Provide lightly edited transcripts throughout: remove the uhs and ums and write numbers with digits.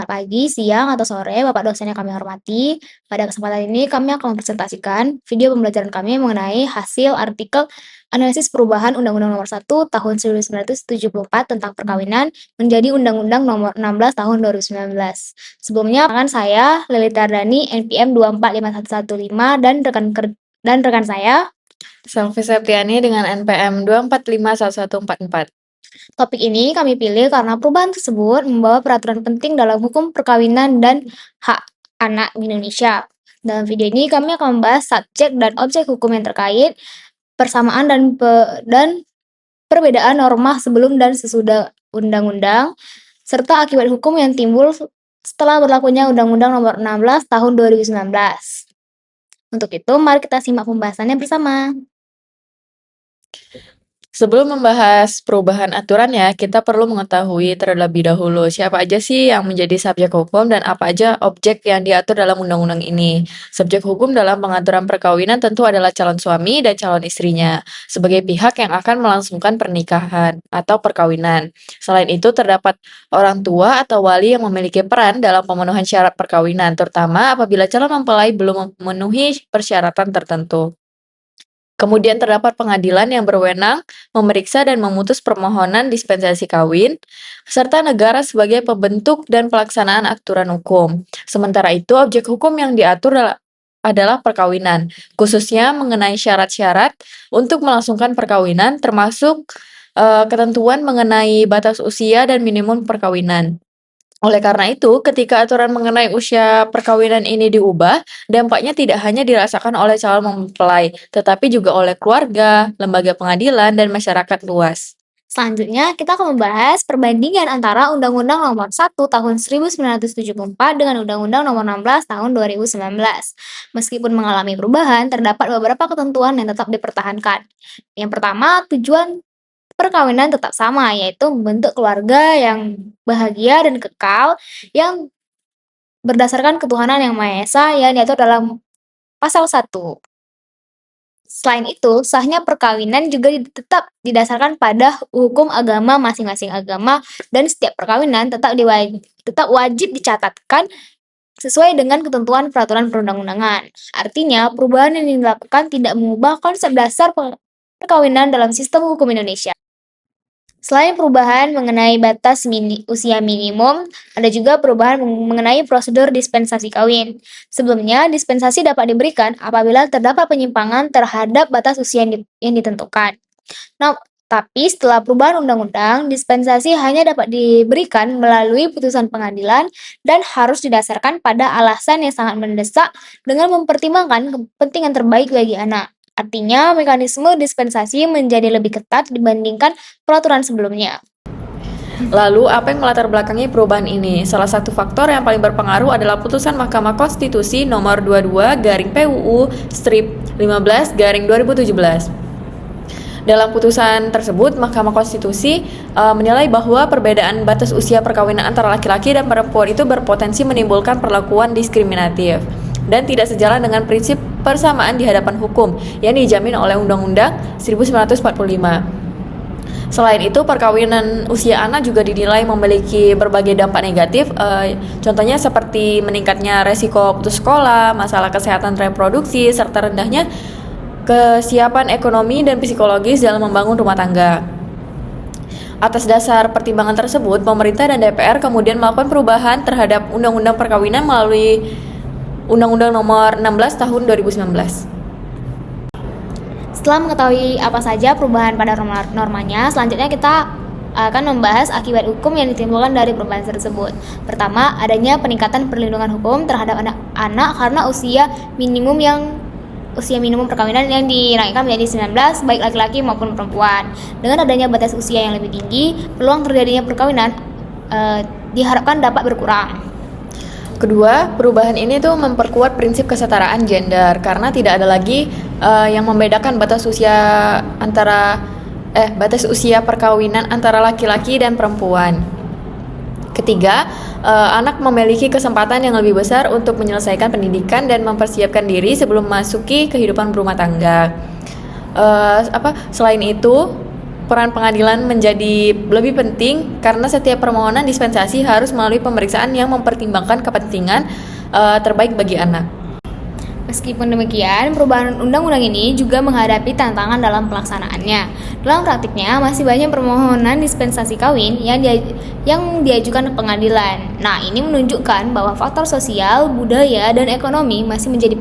Selamat pagi, siang, atau sore, Bapak dosen yang kami hormati. Pada kesempatan ini, kami akan mempresentasikan video pembelajaran kami mengenai hasil artikel analisis perubahan Undang-Undang Nomor 1 Tahun 1974 tentang perkawinan menjadi Undang-Undang Nomor 16 Tahun 2019. Sebelumnya, perkenalkan saya Lelita Ardani, NPM 245115 dan rekan saya. Selvi Septiani dengan NPM 2451144. Topik ini kami pilih karena perubahan tersebut membawa peraturan penting dalam hukum perkawinan dan hak anak di Indonesia. Dalam video ini kami akan membahas subjek dan objek hukum yang terkait, persamaan dan perbedaan norma sebelum dan sesudah undang-undang, serta akibat hukum yang timbul setelah berlakunya Undang-Undang Nomor 16 Tahun 2019. Untuk itu, mari kita simak pembahasannya bersama. Sebelum membahas perubahan aturannya, kita perlu mengetahui terlebih dahulu siapa aja sih yang menjadi subjek hukum dan apa aja objek yang diatur dalam undang-undang ini. Subjek hukum dalam pengaturan perkawinan tentu adalah calon suami dan calon istrinya, sebagai pihak yang akan melangsungkan pernikahan atau perkawinan. Selain itu, terdapat orang tua atau wali yang memiliki peran dalam pemenuhan syarat perkawinan, terutama apabila calon mempelai belum memenuhi persyaratan tertentu. Kemudian terdapat pengadilan yang berwenang memeriksa dan memutus permohonan dispensasi kawin, serta negara sebagai pembentuk dan pelaksanaan aturan hukum. Sementara itu, objek hukum yang diatur adalah perkawinan, khususnya mengenai syarat-syarat untuk melangsungkan perkawinan, termasuk ketentuan mengenai batas usia dan minimum perkawinan. Oleh karena itu, ketika aturan mengenai usia perkawinan ini diubah, dampaknya tidak hanya dirasakan oleh calon mempelai, tetapi juga oleh keluarga, lembaga pengadilan, dan masyarakat luas. Selanjutnya, kita akan membahas perbandingan antara Undang-Undang Nomor 1 Tahun 1974 dengan Undang-Undang Nomor 16 Tahun 2019. Meskipun mengalami perubahan, terdapat beberapa ketentuan yang tetap dipertahankan. Yang pertama, tujuan perkawinan tetap sama, yaitu membentuk keluarga yang bahagia dan kekal yang berdasarkan ketuhanan yang Maha Esa yang diatur dalam pasal 1. Selain itu, sahnya perkawinan juga tetap didasarkan pada hukum agama masing-masing agama dan setiap perkawinan tetap wajib dicatatkan sesuai dengan ketentuan peraturan perundang-undangan. Artinya, perubahan yang dilakukan tidak mengubah konsep dasar perkawinan dalam sistem hukum Indonesia. Selain perubahan mengenai batas usia minimum, ada juga perubahan mengenai prosedur dispensasi kawin. Sebelumnya, dispensasi dapat diberikan apabila terdapat penyimpangan terhadap batas usia yang ditentukan. Nah, tapi setelah perubahan undang-undang, dispensasi hanya dapat diberikan melalui putusan pengadilan dan harus didasarkan pada alasan yang sangat mendesak dengan mempertimbangkan kepentingan terbaik bagi anak. Artinya, mekanisme dispensasi menjadi lebih ketat dibandingkan peraturan sebelumnya. Lalu, apa yang melatar belakangi perubahan ini? Salah satu faktor yang paling berpengaruh adalah putusan Mahkamah Konstitusi nomor 22/PUU-15/2017. Dalam putusan tersebut, Mahkamah Konstitusi menilai bahwa perbedaan batas usia perkawinan antara laki-laki dan perempuan itu berpotensi menimbulkan perlakuan diskriminatif dan tidak sejalan dengan prinsip persamaan di hadapan hukum yang dijamin oleh Undang-Undang 1945. Selain itu, perkawinan usia anak juga dinilai memiliki berbagai dampak negatif, contohnya seperti meningkatnya resiko putus sekolah, masalah kesehatan reproduksi, serta rendahnya kesiapan ekonomi dan psikologis dalam membangun rumah tangga. Atas dasar pertimbangan tersebut, pemerintah dan DPR kemudian melakukan perubahan terhadap Undang-Undang Perkawinan melalui Undang-Undang Nomor 16 Tahun 2019. Setelah mengetahui apa saja perubahan pada normanya, selanjutnya kita akan membahas akibat hukum yang ditimbulkan dari perubahan tersebut. Pertama, adanya peningkatan perlindungan hukum terhadap anak-anak karena usia minimum perkawinan yang dinaikkan menjadi 19 baik laki-laki maupun perempuan. Dengan adanya batas usia yang lebih tinggi, peluang terjadinya perkawinan diharapkan dapat berkurang. Kedua, perubahan ini tuh memperkuat prinsip kesetaraan gender karena tidak ada lagi yang membedakan batas usia perkawinan antara laki-laki dan perempuan. Ketiga, anak memiliki kesempatan yang lebih besar untuk menyelesaikan pendidikan dan mempersiapkan diri sebelum memasuki kehidupan berumah tangga. Selain itu, peran pengadilan menjadi lebih penting karena setiap permohonan dispensasi harus melalui pemeriksaan yang mempertimbangkan kepentingan terbaik bagi anak. Meskipun demikian, perubahan undang-undang ini juga menghadapi tantangan dalam pelaksanaannya. Dalam praktiknya, masih banyak permohonan dispensasi kawin yang diajukan ke pengadilan. Nah, ini menunjukkan bahwa faktor sosial, budaya, dan ekonomi masih menjadi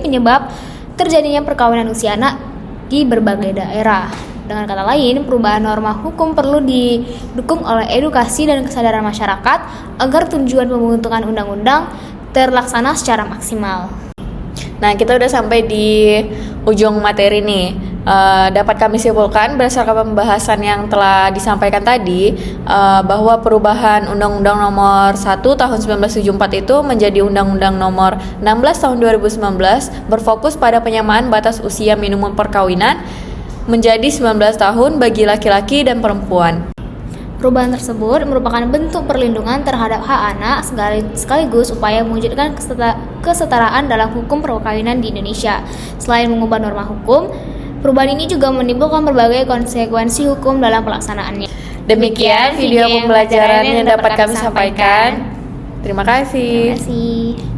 penyebab terjadinya perkawinan usia anak di berbagai daerah. Dengan kata lain, perubahan norma hukum perlu didukung oleh edukasi dan kesadaran masyarakat agar tujuan pembentukan undang-undang terlaksana secara maksimal. Nah, kita udah sampai di ujung materi nih. Dapat kami simpulkan berdasarkan pembahasan yang telah disampaikan tadi bahwa perubahan Undang-Undang Nomor 1 Tahun 1974 itu menjadi Undang-Undang Nomor 16 Tahun 2019 berfokus pada penyamaan batas usia minimum perkawinan menjadi 19 tahun bagi laki-laki dan perempuan. Perubahan tersebut merupakan bentuk perlindungan terhadap hak anak sekaligus upaya mewujudkan kesetaraan dalam hukum perkawinan di Indonesia. Selain mengubah norma hukum, perubahan ini juga menimbulkan berbagai konsekuensi hukum dalam pelaksanaannya. Demikian video pembelajaran yang dapat kami sampaikan. Terima kasih. Terima kasih.